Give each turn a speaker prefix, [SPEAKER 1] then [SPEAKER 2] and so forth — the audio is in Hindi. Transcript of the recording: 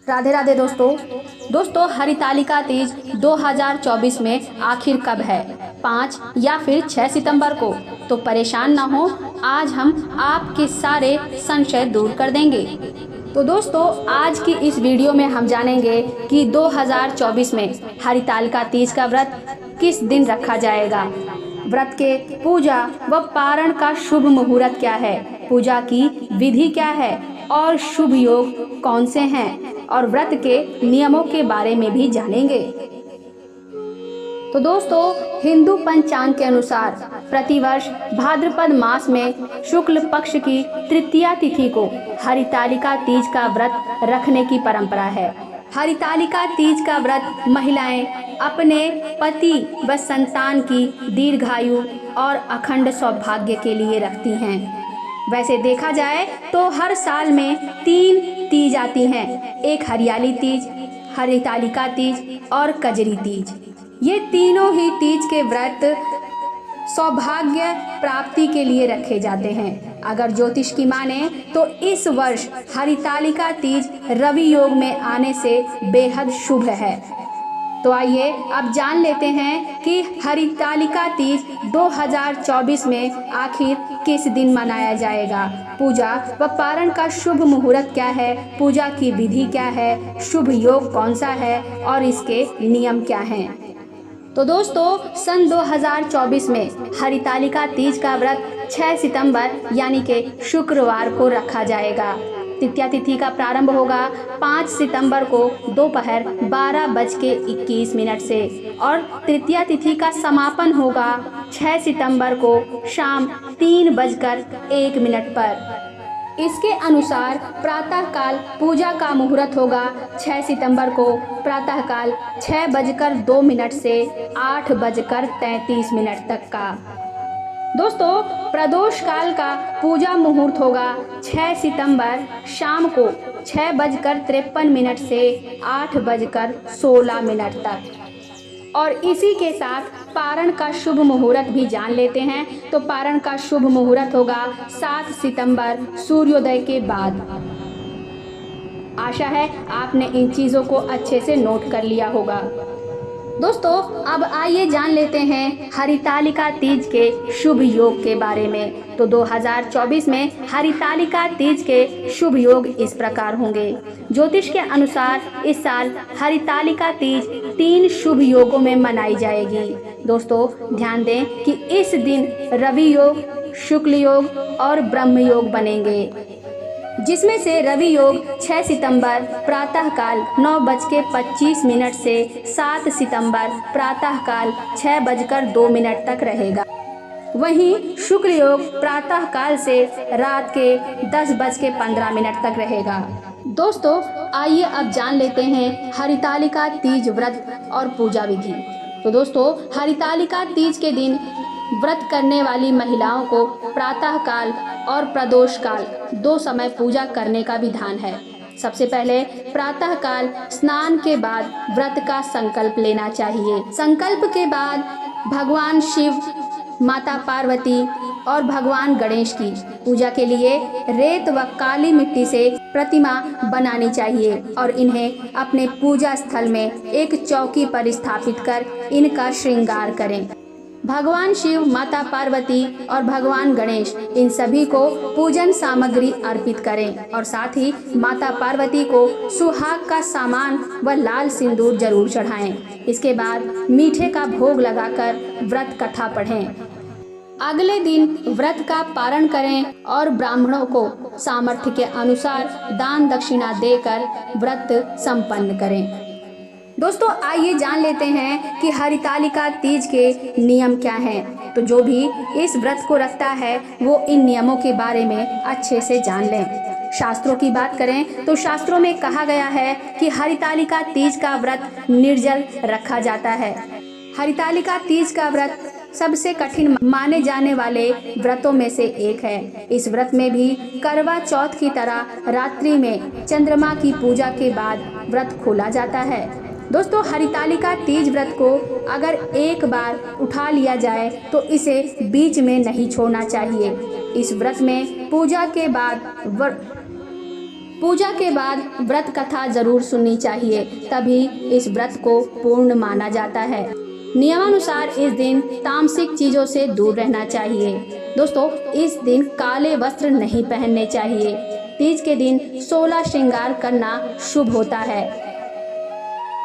[SPEAKER 1] राधे राधे दोस्तों हरितालिका तीज 2024 में आखिर कब है? 5 या फिर 6 सितंबर को? तो परेशान ना हो, आज हम आपके सारे संशय दूर कर देंगे। तो दोस्तों आज की इस वीडियो में हम जानेंगे कि 2024 में हरितालिका तीज का व्रत किस दिन रखा जाएगा, व्रत के पूजा व पारण का शुभ मुहूर्त क्या है, पूजा की विधि क्या है और शुभ योग कौन से हैं, और व्रत के नियमों के बारे में भी जानेंगे। तो दोस्तों हिंदू पंचांग के अनुसार प्रतिवर्ष भाद्रपद मास में शुक्ल पक्ष की तृतीया तिथि को हरितालिका तीज का व्रत रखने की परंपरा है। हरितालिका तीज का व्रत महिलाएं अपने पति व संतान की दीर्घायु और अखंड सौभाग्य के लिए रखती हैं। वैसे देखा जाए तो हर साल में 3 तीज आती हैं, एक हरियाली तीज, हरितालिका तीज और कजरी तीज। ये तीनों ही तीज के व्रत सौभाग्य प्राप्ति के लिए रखे जाते हैं। अगर ज्योतिष की माने तो इस वर्ष हरितालिका तीज रवि योग में आने से बेहद शुभ है। तो आइए अब जान लेते हैं कि हरितालिका तीज 2024 में आखिर किस दिन मनाया जाएगा, पूजा व पारण का शुभ मुहूर्त क्या है, पूजा की विधि क्या है, शुभ योग कौन सा है और इसके नियम क्या हैं। तो दोस्तों सन 2024 में हरितालिका तीज का व्रत 6 सितंबर यानी कि शुक्रवार को रखा जाएगा। तृतीया तिथि का प्रारंभ होगा 5 सितंबर को दोपहर 12:21 से और तृतीया तिथि का समापन होगा 6 सितंबर को शाम 3:01 पर। इसके अनुसार प्रातःकाल पूजा का मुहूर्त होगा 6 सितंबर को प्रातःकाल 6:02 से 8:33 तक का। दोस्तों प्रदोष काल का पूजा मुहूर्त होगा 6 सितंबर शाम को 6:53 से 8:16 तक। और इसी के साथ पारण का शुभ मुहूर्त भी जान लेते हैं। तो पारण का शुभ मुहूर्त होगा 7 सितंबर सूर्योदय के बाद। आशा है आपने इन चीज़ों को अच्छे से नोट कर लिया होगा। दोस्तों अब आइए जान लेते हैं हरितालिका तीज के शुभ योग के बारे में। तो 2024 में हरितालिका तीज के शुभ योग इस प्रकार होंगे। ज्योतिष के अनुसार इस साल हरितालिका तीज 3 शुभ योगों में मनाई जाएगी। दोस्तों ध्यान दें कि इस दिन रवि योग, शुक्ल योग और ब्रह्म योग बनेंगे, जिसमें से रवि योग 6 सितंबर प्रातःकाल 9:25 से 7 सितंबर प्रातःकाल 6:02 तक रहेगा। वहीं शुक्र योग प्रातःकाल से रात के 10:15 तक रहेगा। दोस्तों आइए अब जान लेते हैं हरितालिका तीज व्रत और पूजा विधि। तो दोस्तों हरितालिका तीज के दिन व्रत करने वाली महिलाओं को प्रातःकाल और प्रदोष काल 2 समय पूजा करने का विधान है। सबसे पहले प्रातःकाल स्नान के बाद व्रत का संकल्प लेना चाहिए। संकल्प के बाद भगवान शिव, माता पार्वती और भगवान गणेश की पूजा के लिए रेत व काली मिट्टी से प्रतिमा बनानी चाहिए और इन्हें अपने पूजा स्थल में एक चौकी पर स्थापित कर इनका श्रृंगार करें। भगवान शिव, माता पार्वती और भगवान गणेश इन सभी को पूजन सामग्री अर्पित करें और साथ ही माता पार्वती को सुहाग का सामान व लाल सिंदूर जरूर चढ़ाएं। इसके बाद मीठे का भोग लगाकर व्रत कथा पढ़ें। अगले दिन व्रत का पारण करें और ब्राह्मणों को सामर्थ्य के अनुसार दान दक्षिणा देकर व्रत संपन्न करें। दोस्तों आइए जान लेते हैं कि हरितालिका तीज के नियम क्या हैं। तो जो भी इस व्रत को रखता है वो इन नियमों के बारे में अच्छे से जान लें। शास्त्रों की बात करें तो शास्त्रों में कहा गया है कि हरितालिका तीज का व्रत निर्जल रखा जाता है। हरितालिका तीज का व्रत सबसे कठिन माने जाने वाले व्रतों में से एक है। इस व्रत में भी करवा चौथ की तरह रात्रि में चंद्रमा की पूजा के बाद व्रत खोला जाता है। दोस्तों हरितालिका तीज व्रत को अगर एक बार उठा लिया जाए तो इसे बीच में नहीं छोड़ना चाहिए। इस व्रत में पूजा के बाद पूजा के बाद व्रत कथा जरूर सुननी चाहिए, तभी इस व्रत को पूर्ण माना जाता है। नियमानुसार इस दिन तामसिक चीजों से दूर रहना चाहिए। दोस्तों, इस दिन काले वस्त्र नहीं पहनने चाहिए। तीज के दिन 16 श्रृंगार करना शुभ होता है।